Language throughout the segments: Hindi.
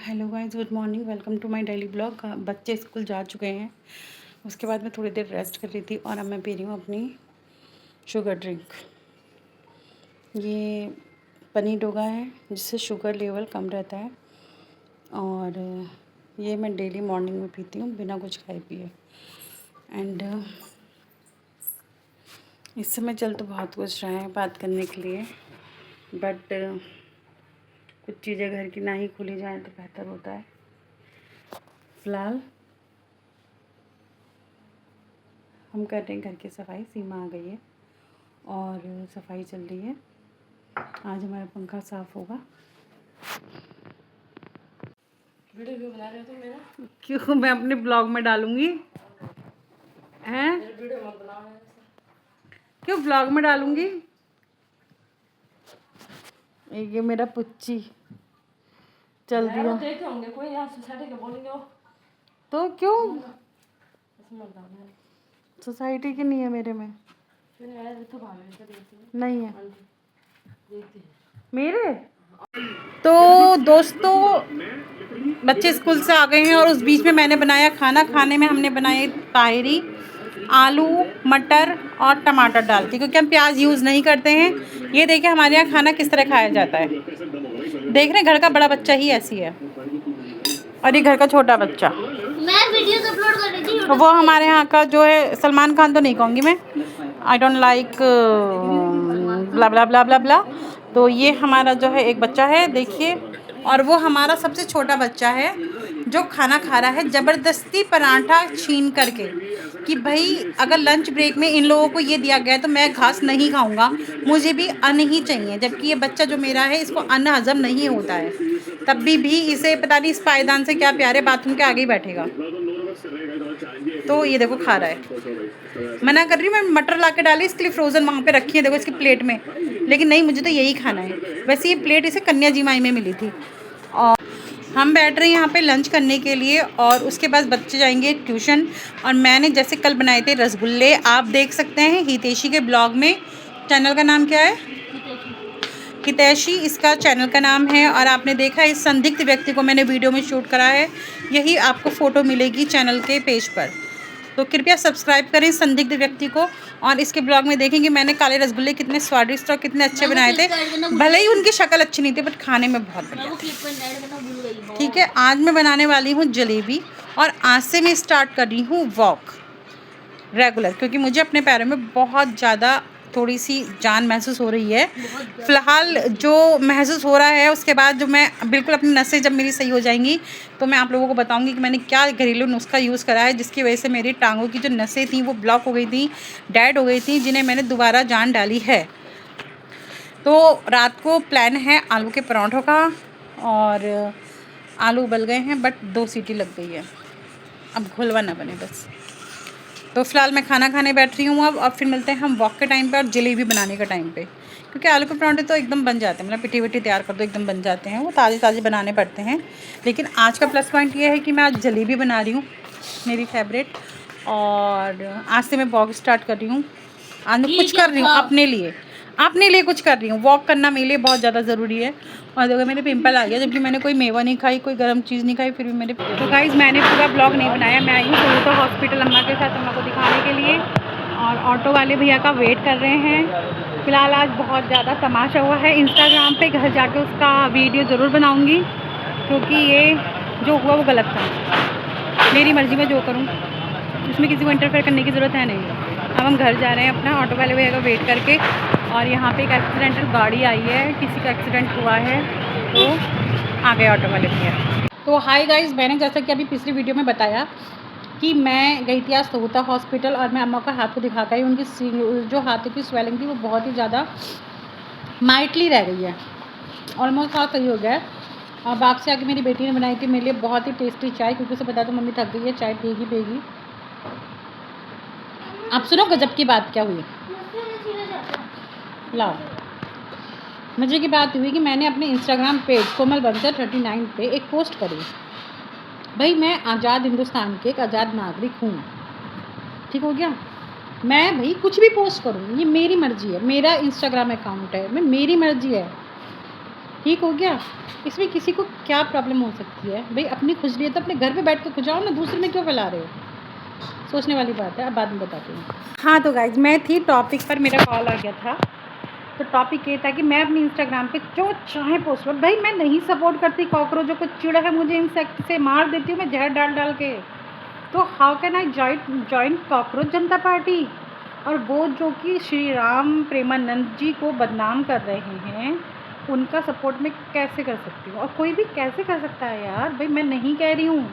Hello guys, good morning. Welcome to my daily blog. बच्चे स्कूल जा चुके हैं। उसके बाद मैं थोड़ी देर रेस्ट कर रही थी और अब मैं पी रही हूँ अपनी शुगर ड्रिंक। ये पनीर डोगा है जिससे शुगर लेवल कम रहता है और ये मैं डेली मॉर्निंग में पीती हूँ बिना कुछ खाए पिए। एंड इस समय चल तो बहुत कुछ रहा है बात करने के लिए, बट कुछ चीज़ें घर की ना ही खुली जाएँ तो बेहतर होता है। फ़िलहाल हम कर रहे हैं घर की सफाई। सीमा आ गई है और सफाई चल रही है। आज हमारा पंखा साफ़ होगा। वीडियो क्यों बना रहे हो तुम मेरा? क्यों, मैं अपने ब्लॉग में डालूंगी। हैं? वीडियो मत बनाओ। क्यों ब्लॉग में डालूंगी? ये मेरा पुच्ची चल दिया देखते होंगे कोई यहाँ सोसाइटी के बोलेंगे वो तो क्यों? इसमें मत डालना। सोसाइटी की नहीं है मेरे में। मैंने आया तो भाग रहे थे देखते नहीं है हैं। मेरे। तो दोस्तों, बच्चे स्कूल से आ गए हैं और उस बीच में मैंने बनाया खाना। खाने में हमने बनाए ताहिरी, आलू मटर और टमाटर डालती, क्योंकि हम प्याज यूज़ नहीं करते हैं। ये देखिए हमारे यहाँ खाना किस तरह खाया जाता है। देख रहे हैं, घर का बड़ा बच्चा ही ऐसी है और ये घर का छोटा बच्चा। मैं वीडियोस अपलोड कर रही थी। वो हमारे यहाँ का जो है सलमान खान तो नहीं कहूँगी मैं, आई डोंट लाइक ब्ला ब्ला ब्ला ब्ला ब्ला। तो ये हमारा जो है एक बच्चा है, देखिए। और वो हमारा सबसे छोटा बच्चा है जो खाना खा रहा है ज़बरदस्ती पराठा छीन करके, कि भाई अगर लंच ब्रेक में इन लोगों को ये दिया गया है तो मैं घास नहीं खाऊंगा, मुझे भी अन्न ही चाहिए। जबकि ये बच्चा जो मेरा है इसको अन्न हजम नहीं होता है, तब भी इसे पता नहीं इस पायदान से क्या प्यारे बाथरूम के आगे ही बैठेगा। तो ये देखो खा रहा है। मना कर रही हूँ मैं, मटर ला के डाली इसके लिए फ्रोज़न वहाँ पे रखी है, देखो इसकी प्लेट में, लेकिन नहीं मुझे तो यही खाना है। वैसे ये प्लेट इसे कन्या जी माई में मिली थी। और हम बैठ रहे हैं यहाँ पे लंच करने के लिए और उसके बाद बच्चे जाएंगे ट्यूशन। और मैंने जैसे कल बनाए थे रसगुल्ले, आप देख सकते हैं हितैषी के ब्लॉग में। चैनल का नाम क्या है? हितैषी इसका चैनल का नाम है। और आपने देखा इस संदिग्ध व्यक्ति को मैंने वीडियो में शूट करा है, यही आपको फ़ोटो मिलेगी चैनल के पेज पर। तो कृपया सब्सक्राइब करें संदिग्ध व्यक्ति को। और इसके ब्लॉग में देखेंगे मैंने काले रसगुल्ले कितने स्वादिष्ट और कितने अच्छे बनाए थे। भले ही उनकी शक्ल अच्छी नहीं थी बट खाने में बहुत बढ़िया। ठीक है, आज मैं बनाने वाली हूँ जलेबी और आज से मैं स्टार्ट कर रही हूँ वॉक रेगुलर, क्योंकि मुझे अपने पैरों में बहुत ज़्यादा थोड़ी सी जान महसूस हो रही है। फ़िलहाल जो महसूस हो रहा है उसके बाद जो मैं बिल्कुल अपनी नसें जब मेरी सही हो जाएंगी तो मैं आप लोगों को बताऊंगी कि मैंने क्या घरेलू नुस्खा यूज़ करा है, जिसकी वजह से मेरी टांगों की जो नसें थी वो ब्लॉक हो गई थी, डेड हो गई थी, जिन्हें मैंने दोबारा जान डाली है। तो रात को प्लान है आलू के पराठों का और आलू उबल गए हैं बट 2 सीटी लग गई है, अब घुलवा ना बने बस। तो फ़िलहाल मैं खाना खाने बैठ रही हूँ अब, और फिर मिलते हैं हम वॉक के टाइम पे और जलेबी बनाने के टाइम पे, क्योंकि आलू के पराठे तो एकदम बन जाते हैं, मतलब पिटी विटी तैयार कर दो एकदम बन जाते हैं, वो ताज़े ताज़े बनाने पड़ते हैं। लेकिन आज का प्लस पॉइंट ये है कि मैं आज जलेबी बना रही हूँ, मेरी फेवरेट। और आज से मैं वॉक स्टार्ट कर रही हूँ। आज मैं कुछ कर रही हूँ अपने लिए कुछ कर रही हूँ। वॉक करना मेरे लिए बहुत ज़्यादा ज़रूरी है। और देखो मेरे पिंपल आ गया, जबकि मैंने कोई मेवा नहीं खाई, कोई गर्म चीज़ नहीं खाई, फिर भी मेरे। तो गाइज़ मैंने पूरा ब्लॉग नहीं बनाया, मैं आई हूँ सरूता हॉस्पिटल अम्मा के साथ, अम्मा को दिखाने के लिए। और ऑटो वाले भैया का वेट कर रहे हैं। फ़िलहाल आज बहुत ज़्यादा तमाशा हुआ है, इंस्टाग्राम पे घर जाके उसका वीडियो ज़रूर बनाऊँगी, क्योंकि ये जो हुआ वो गलत था। मेरी मर्ज़ी में जो करूँ उसमें किसी को इंटरफेयर करने की ज़रूरत है नहीं। अब हम घर जा रहे हैं अपना ऑटो वाले भैया का वेट करके। और यहाँ पे एक एक्सीडेंटल गाड़ी आई है, किसी का एक्सीडेंट हुआ है तो आ गए ऑटो वाले भैया। तो हाय गाइस, मैंने जैसा कि अभी पिछली वीडियो में बताया कि मैं गई थी आज सरूता हॉस्पिटल और मैं अम्मा का हाथ को दिखा कर, उनकी जो हाथों की स्वेलिंग थी वो बहुत ही ज़्यादा माइटली रह गई है, ऑलमोस्ट हाथ सही हो गया है। और बाग से आके मेरी बेटी ने बनाई थी मेरे लिए बहुत ही टेस्टी चाय, क्योंकि उसे पता था मम्मी थक गई है, चाय पिएगी। आप सुनो गजब की बात क्या हुई। लाओ, मजे की बात हुई कि मैंने अपने इंस्टाग्राम पेज कोमल बंसर 39 पे एक पोस्ट करी। भाई मैं आज़ाद हिंदुस्तान के एक आज़ाद नागरिक हूँ, ठीक हो गया। मैं भाई कुछ भी पोस्ट करूँ, ये मेरी मर्ज़ी है, मेरा इंस्टाग्राम अकाउंट है, मेरी मर्ज़ी है, ठीक हो गया। इसमें किसी को क्या प्रॉब्लम हो सकती है भाई? अपनी खुजली है तो अपने घर पे बैठ के खुजाओ ना, दूसरे में क्यों फैला रहे हो? सोचने वाली बात है। अब बाद में बताती हूँ। हाँ तो गाइज, मैं थी टॉपिक पर, मेरा कॉल आ गया था। तो टॉपिक ये था कि मैं अपनी इंस्टाग्राम पे जो चाहे पोस्ट कर, भाई मैं नहीं सपोर्ट करती कॉकरोचों को। चिड़ा है मुझे इंसेक्ट से, मार देती हूँ मैं जहर डाल डाल के। तो how can I join cockroach Janata party? और वो जो कि श्री राम प्रेमानंद जी को बदनाम कर रहे हैं, उनका सपोर्ट मैं कैसे कर सकती हूँ? और कोई भी कैसे कर सकता है यार? भाई मैं नहीं कह रही हूँ,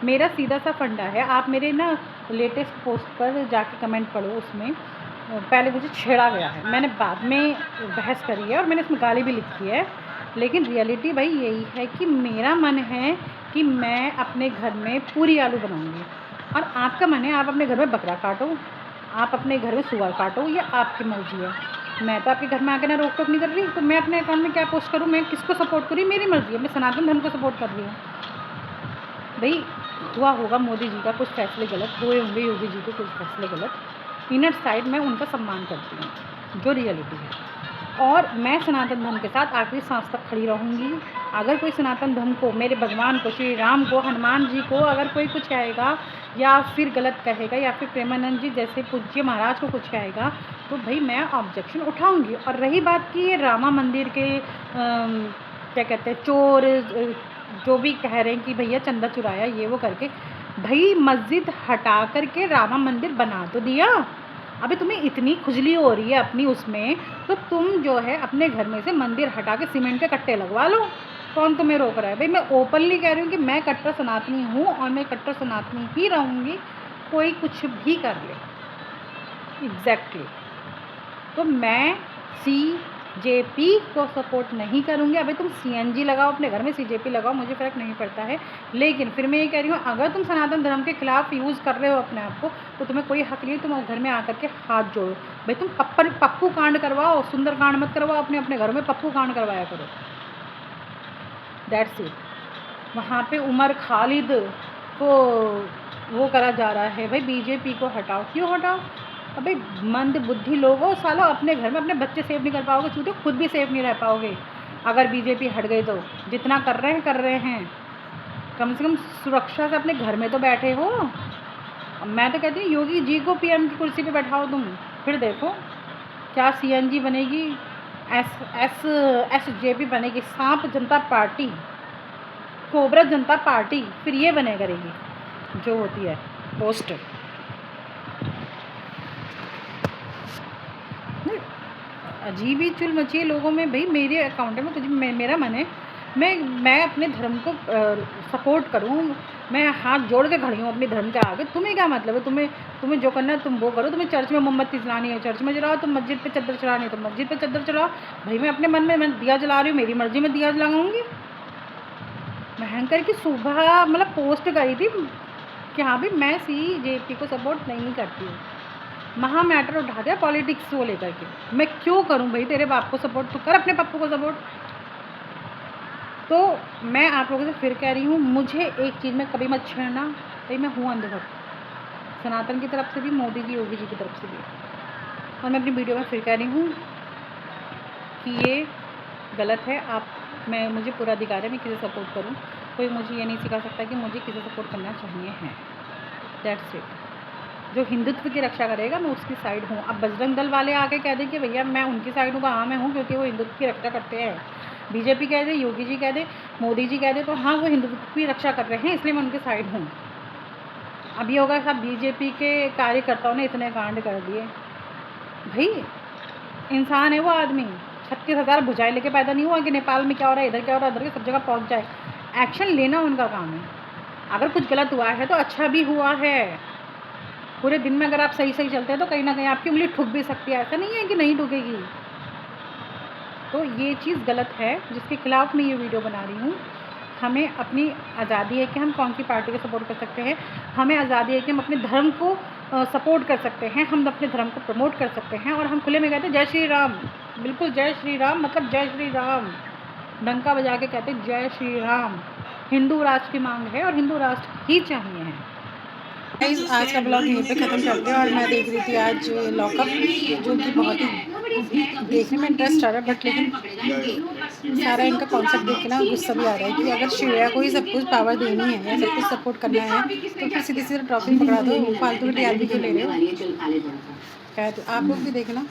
मेरा सीधा सा फंडा है। आप मेरे ना लेटेस्ट पोस्ट पर जाके कमेंट पढ़ो, उसमें पहले मुझे छेड़ा गया है, मैंने बाद में बहस करी है और मैंने इसमें गाली भी लिखी है। लेकिन रियलिटी भाई यही है कि मेरा मन है कि मैं अपने घर में पूरी आलू बनाऊंगी, और आपका मन है आप अपने घर में बकरा काटो, आप अपने घर में सुअर काटो, ये आपकी मर्ज़ी है। मैं तो आपके घर में आके ना रोक टोक नहीं कर रही, तो मैं अपने अकाउंट में क्या पोस्ट करूँ, मैं किसको सपोर्ट करूँ, मेरी मर्ज़ी है। मैं सनातन धर्म को सपोर्ट कर रही हूँ। भाई हुआ होगा मोदी जी का कुछ फैसले गलत, हुए होंगे योगी जी के कुछ फैसले गलत, इनर साइड मैं उनका सम्मान करती हूँ, जो रियलिटी है। और मैं सनातन धर्म के साथ आखिरी सांस तक खड़ी रहूँगी। अगर कोई सनातन धर्म को, मेरे भगवान को, श्री राम को, हनुमान जी को अगर कोई कुछ कहेगा या फिर गलत कहेगा, या फिर प्रेमानंद जी जैसे पूज्य महाराज को कुछ कहेगा, तो भाई मैं ऑब्जेक्शन उठाऊँगी। और रही बात कि ये रामा मंदिर के क्या कहते हैं, चोर जो भी कह रहे हैं कि भैया चंदा चुराया ये वो करके, भाई मस्जिद हटा करके रामा मंदिर बना तो दिया। अभी तुम्हें इतनी खुजली हो रही है अपनी उसमें, तो तुम जो है अपने घर में से मंदिर हटा के सीमेंट के कट्टे लगवा लो। कौन तुम्हें रोक रहा है? भाई मैं ओपनली कह रही हूँ कि मैं कट्टर सनातनी हूँ और मैं कट्टर सनातनी ही रहूँगी, कोई कुछ भी कर ले। एग्जैक्टली। तो मैं CJP को सपोर्ट नहीं करूँगी। अभी तुम CNG लगाओ अपने घर में, CJP लगाओ, मुझे फ़र्क नहीं पड़ता है। लेकिन फिर मैं ये कह रही हूँ, अगर तुम सनातन धर्म के खिलाफ यूज़ कर रहे हो अपने आप को, तो तुम्हें कोई हक नहीं, तुम घर में आकर के हाथ जोड़ो। भाई तुम पप्पू कांड करवाओ, सुंदर कांड मत करवाओ, अपने अपने घरों में पप्पू कांड करवाया करो। That's it. वहाँ पे उमर खालिद को वो करा जा रहा है, भाई BJP को हटाओ। क्यों हटाओ? अबे मंद बुद्धि लोगों, सालों अपने घर में अपने बच्चे सेफ नहीं कर पाओगे, छूटो खुद भी सेफ नहीं रह पाओगे अगर BJP हट गई तो। जितना कर रहे हैं, कम से कम सुरक्षा से अपने घर में तो बैठे हो। मैं तो कहती हूँ योगी जी को PM की कुर्सी पे बैठाओ तुम, फिर देखो क्या CNG बनेगी, SJP बनेगी, सांप जनता पार्टी, कोबरा जनता पार्टी, फिर ये बने करेगी जो होती है पोस्टर। अजीब ही चुल मची है लोगों में। भाई मेरे अकाउंट में कुछ, मेरा मन है मैं अपने धर्म को सपोर्ट करूं, मैं हाथ जोड़ के खड़ी हूँ अपने धर्म के आगे। तुम्हें क्या मतलब है? तुम्हें जो करना है तुम वो करो। तुम्हें चर्च में मोमबत्ती जलानी है चर्च में जलाओ, तुम मस्जिद पे चद्दर चलानी है तो मस्जिद पे चद्दर चलाओ। भाई मैं अपने मन में, मैं दिया जला रही हूँ, मेरी मर्ज़ी में दिया जलाऊँगी। भयंकर की सुबह मतलब पोस्ट करी थी कि हाँ भाई मैं CJP को सपोर्ट नहीं करती हूँ। महा मैटर उठा दिया पॉलिटिक्स को लेकर के। मैं क्यों करूं भाई तेरे बाप को सपोर्ट? तो कर अपने पप्पू को सपोर्ट। तो मैं आप लोगों से फिर कह रही हूँ, मुझे एक चीज़ में कभी मत छेड़ना। भाई मैं हूँ अंधभक्त, सनातन की तरफ से भी, मोदी जी योगी जी की तरफ से भी। और मैं अपनी वीडियो में फिर कह रही हूँ कि ये गलत है। मुझे पूरा अधिकार है मैं किसे सपोर्ट करूँ। कोई मुझे ये नहीं सिखा सकता कि मुझे किसे सपोर्ट करना चाहिए है। That's it. जो हिंदुत्व की रक्षा करेगा मैं उसकी साइड हूँ। अब बजरंग दल वाले आके कह दें कि भैया मैं उनकी साइड हूँ, हाँ मैं हूँ, क्योंकि वो हिंदुत्व की रक्षा करते हैं। BJP कह दे, योगी जी कह दे, मोदी जी कह दे, तो हाँ वो हिंदुत्व की रक्षा कर रहे हैं, इसलिए मैं उनकी साइड हूँ। अब ये होगा साहब BJP के कार्यकर्ताओं ने इतने कांड कर दिए। भाई इंसान है वो आदमी, 36,000 भुजाएं लेके पैदा नहीं हुआ कि नेपाल में क्या हो रहा है, इधर क्या हो रहा है, उधर सब जगह पहुँच जाए। एक्शन लेना उनका काम है। अगर कुछ गलत हुआ है तो अच्छा भी हुआ है। पूरे दिन में अगर आप सही चलते हैं तो कहीं ना कहीं आपकी उंगली ठुक भी सकती है, ऐसा नहीं है कि नहीं ठुकेगी। तो ये चीज़ गलत है जिसके खिलाफ मैं ये वीडियो बना रही हूँ। हमें अपनी आज़ादी है कि हम कौन सी पार्टी को सपोर्ट कर सकते हैं, हमें आज़ादी है कि हम अपने धर्म को सपोर्ट कर सकते हैं, हम अपने धर्म को प्रमोट कर सकते हैं। और हम खुले में कहते हैं जय श्री राम, बिल्कुल जय श्री राम, मतलब जय श्री राम, डंका बजा के कहते हैं जय श्री राम। हिंदू राष्ट्र की मांग है और हिंदू राष्ट्र ही चाहिए है। आज का ब्लॉग यहीं पे ख़त्म करते हैं। और मैं देख रही थी आज लॉकअप, जो कि बहुत ही देखने में इंटरेस्ट आ रहा है, बट लेकिन सारा इनका कॉन्सेप्ट देख के ना गुस्सा भी आ रहा है कि अगर श्रेया को ही सब कुछ पावर देनी है या सब कुछ सपोर्ट करना है तो फिर सीधे सीधे ट्रॉफी पकड़ा दो, फालतू की टीआरपी क्यों ले रहे हो। खैर आप लोग भी देखना।